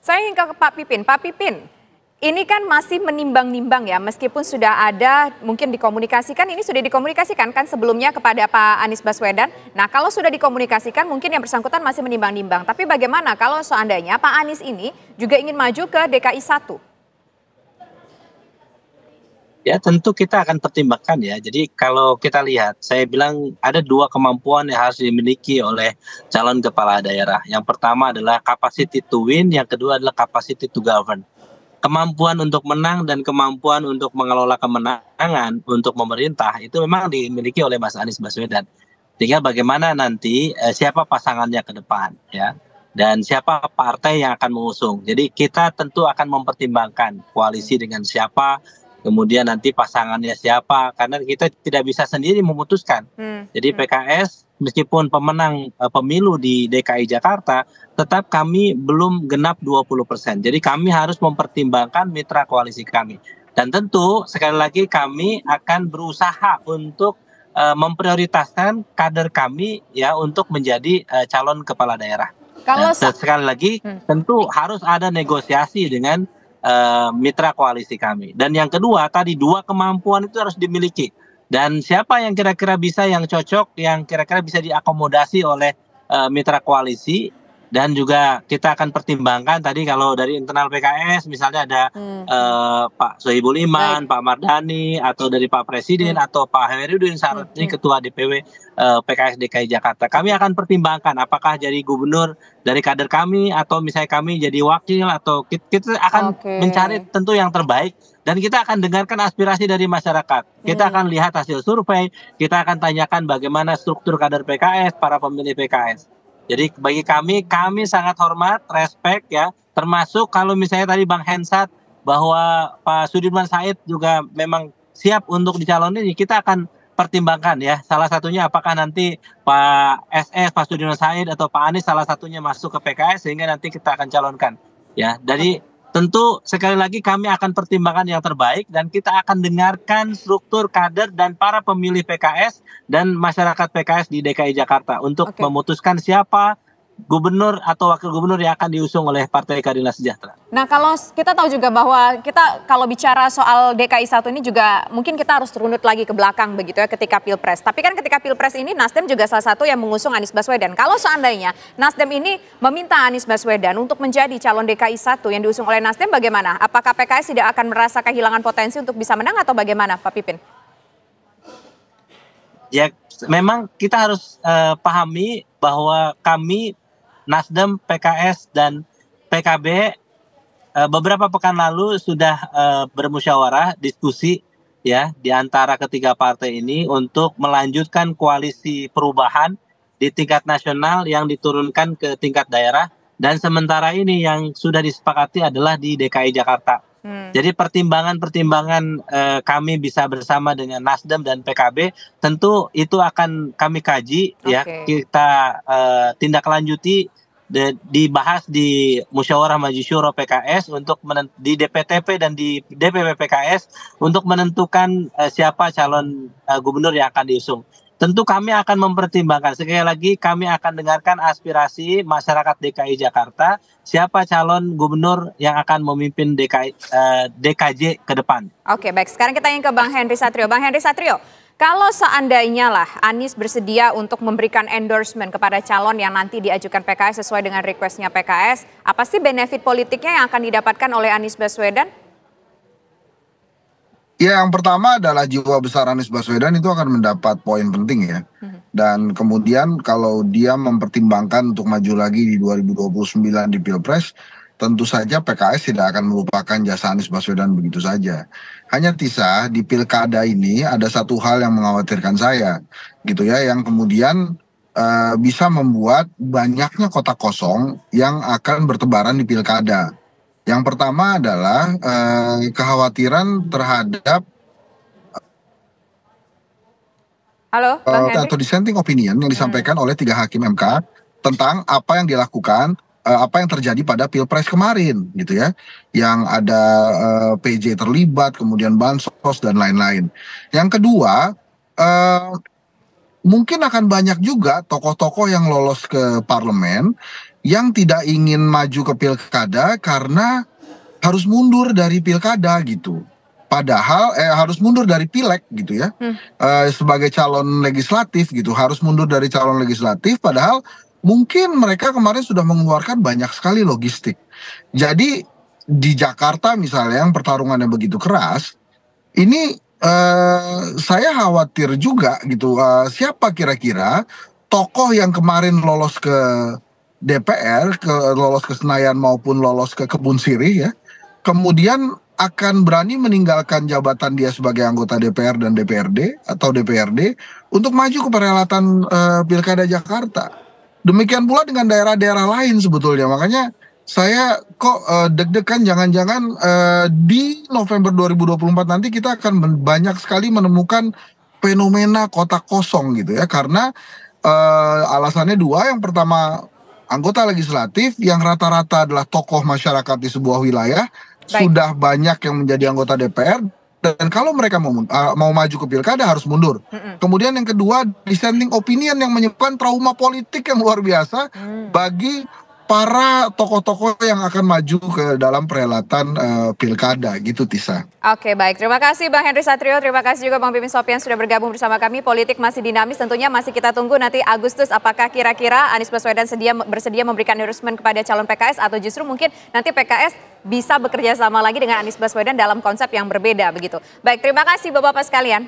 Saya ingin ke Pak Pipin. Pak Pipin, ini kan masih menimbang-nimbang ya, meskipun sudah ada mungkin dikomunikasikan, ini sudah dikomunikasikan kan sebelumnya kepada Pak Anies Baswedan. Nah kalau sudah dikomunikasikan mungkin yang bersangkutan masih menimbang-nimbang. Tapi bagaimana kalau seandainya Pak Anies ini juga ingin maju ke DKI 1? Ya tentu kita akan pertimbangkan ya. Jadi kalau kita lihat, saya bilang ada dua kemampuan yang harus dimiliki oleh calon kepala daerah. Yang pertama adalah capacity to win, yang kedua adalah capacity to govern. Kemampuan untuk menang dan kemampuan untuk mengelola kemenangan untuk pemerintah itu memang dimiliki oleh Mas Anies Baswedan. Tinggal bagaimana nanti siapa pasangannya ke depan ya. Dan siapa partai yang akan mengusung. Jadi kita tentu akan mempertimbangkan koalisi dengan siapa, kemudian nanti pasangannya siapa, karena kita tidak bisa sendiri memutuskan. Jadi PKS meskipun pemenang pemilu di DKI Jakarta, tetap kami belum genap 20%. Jadi kami harus mempertimbangkan mitra koalisi kami. Dan tentu sekali lagi kami akan berusaha untuk memprioritaskan kader kami ya untuk menjadi calon kepala daerah. Kalau Sekali lagi tentu harus ada negosiasi dengan mitra koalisi kami. Dan yang kedua tadi dua kemampuan itu harus dimiliki. Dan siapa yang kira-kira bisa, yang cocok, yang kira-kira bisa diakomodasi oleh mitra koalisi. Dan juga kita akan pertimbangkan tadi kalau dari internal PKS misalnya ada Pak Sohibul Iman, Pak Mardhani, atau dari Pak Presiden atau Pak Hemerudin saat ini Ketua DPW PKS DKI Jakarta. Kami akan pertimbangkan apakah jadi gubernur dari kader kami atau misalnya kami jadi wakil, atau kita akan mencari tentu yang terbaik. Dan kita akan dengarkan aspirasi dari masyarakat. Kita akan lihat hasil survei, kita akan tanyakan bagaimana struktur kader PKS, para pemilih PKS. Jadi bagi kami sangat hormat, respect ya. Termasuk kalau misalnya tadi Bang Hensat bahwa Pak Sudirman Said juga memang siap untuk dicalonin, kita akan pertimbangkan ya. Salah satunya apakah nanti Pak SS, Pak Sudirman Said atau Pak Anies salah satunya masuk ke PKS sehingga nanti kita akan calonkan. Ya, dari tentu sekali lagi kami akan pertimbangkan yang terbaik dan kita akan dengarkan struktur kader dan para pemilih PKS dan masyarakat PKS di DKI Jakarta untuk memutuskan siapa gubernur atau wakil gubernur yang akan diusung oleh Partai Keadilan Sejahtera. Nah kalau kita tahu juga bahwa kita kalau bicara soal DKI 1 ini juga mungkin kita harus runut lagi ke belakang begitu ya ketika Pilpres. Tapi kan ketika Pilpres ini Nasdem juga salah satu yang mengusung Anies Baswedan. Kalau seandainya Nasdem ini meminta Anies Baswedan untuk menjadi calon DKI 1 yang diusung oleh Nasdem, bagaimana? Apakah PKS tidak akan merasa kehilangan potensi untuk bisa menang atau bagaimana Pak Pipin? Ya memang kita harus pahami bahwa kami Nasdem, PKS, dan PKB beberapa pekan lalu sudah bermusyawarah, diskusi ya di antara ketiga partai ini untuk melanjutkan koalisi perubahan di tingkat nasional yang diturunkan ke tingkat daerah, dan sementara ini yang sudah disepakati adalah di DKI Jakarta. Jadi pertimbangan-pertimbangan kami bisa bersama dengan Nasdem dan PKB tentu itu akan kami kaji ya, kita tindak lanjuti, dibahas di Musyawarah Majelis Syuro PKS untuk di DPTP dan di DPP PKS untuk menentukan siapa calon gubernur yang akan diusung. Tentu kami akan mempertimbangkan, sekali lagi kami akan dengarkan aspirasi masyarakat DKI Jakarta, siapa calon gubernur yang akan memimpin DKJ ke depan. Oke, baik. Sekarang kita ingin ke Bang Henry Satrio. Bang Henry Satrio, kalau seandainya lah Anies bersedia untuk memberikan endorsement kepada calon yang nanti diajukan PKS sesuai dengan requestnya PKS, apa sih benefit politiknya yang akan didapatkan oleh Anies Baswedan? Ya, yang pertama adalah jiwa besar Anies Baswedan itu akan mendapat poin penting ya. Dan kemudian kalau dia mempertimbangkan untuk maju lagi di 2029 di Pilpres, tentu saja PKS tidak akan melupakan jasa Anies Baswedan begitu saja. Hanya Tisa, di pilkada ini ada satu hal yang mengkhawatirkan saya, gitu ya, yang kemudian bisa membuat banyaknya kotak kosong yang akan bertebaran di pilkada. Yang pertama adalah kekhawatiran terhadap atau dissenting opinion yang disampaikan oleh 3 hakim MK tentang apa yang dilakukan, apa yang terjadi pada Pilpres kemarin, gitu ya, yang ada PJ terlibat, kemudian bansos dan lain-lain. Yang kedua, mungkin akan banyak juga tokoh-tokoh yang lolos ke parlemen yang tidak ingin maju ke pilkada karena harus mundur dari pilkada gitu. Padahal harus mundur dari pileg gitu ya. Sebagai calon legislatif gitu, harus mundur dari calon legislatif padahal mungkin mereka kemarin sudah mengeluarkan banyak sekali logistik. Jadi di Jakarta misalnya yang pertarungannya begitu keras, ini saya khawatir juga gitu, siapa kira-kira tokoh yang kemarin lolos ke DPR, lolos ke Senayan maupun lolos ke Kebun Sirih ya, kemudian akan berani meninggalkan jabatan dia sebagai anggota DPR dan DPRD atau DPRD untuk maju ke perhelatan Pilkada Jakarta. Demikian pula dengan daerah-daerah lain sebetulnya. Makanya saya kok deg-degan jangan-jangan di November 2024 nanti kita akan banyak sekali menemukan fenomena kota kosong gitu ya. Karena alasannya dua. Yang pertama, anggota legislatif yang rata-rata adalah tokoh masyarakat di sebuah wilayah. Baik. Sudah banyak yang menjadi anggota DPR. Dan kalau mereka mau maju ke pilkada harus mundur. Kemudian yang kedua, dissenting opinion yang menyebabkan trauma politik yang luar biasa bagi para tokoh-tokoh yang akan maju ke dalam perhelatan pilkada gitu, Tisa. Oke, baik. Terima kasih Bang Henry Satrio, terima kasih juga Bang Pipin Sopyan sudah bergabung bersama kami. Politik masih dinamis, tentunya masih kita tunggu nanti Agustus apakah kira-kira Anies Baswedan bersedia memberikan endorsement kepada calon PKS atau justru mungkin nanti PKS bisa bekerja sama lagi dengan Anies Baswedan dalam konsep yang berbeda begitu. Baik, terima kasih Bapak-Bapak sekalian.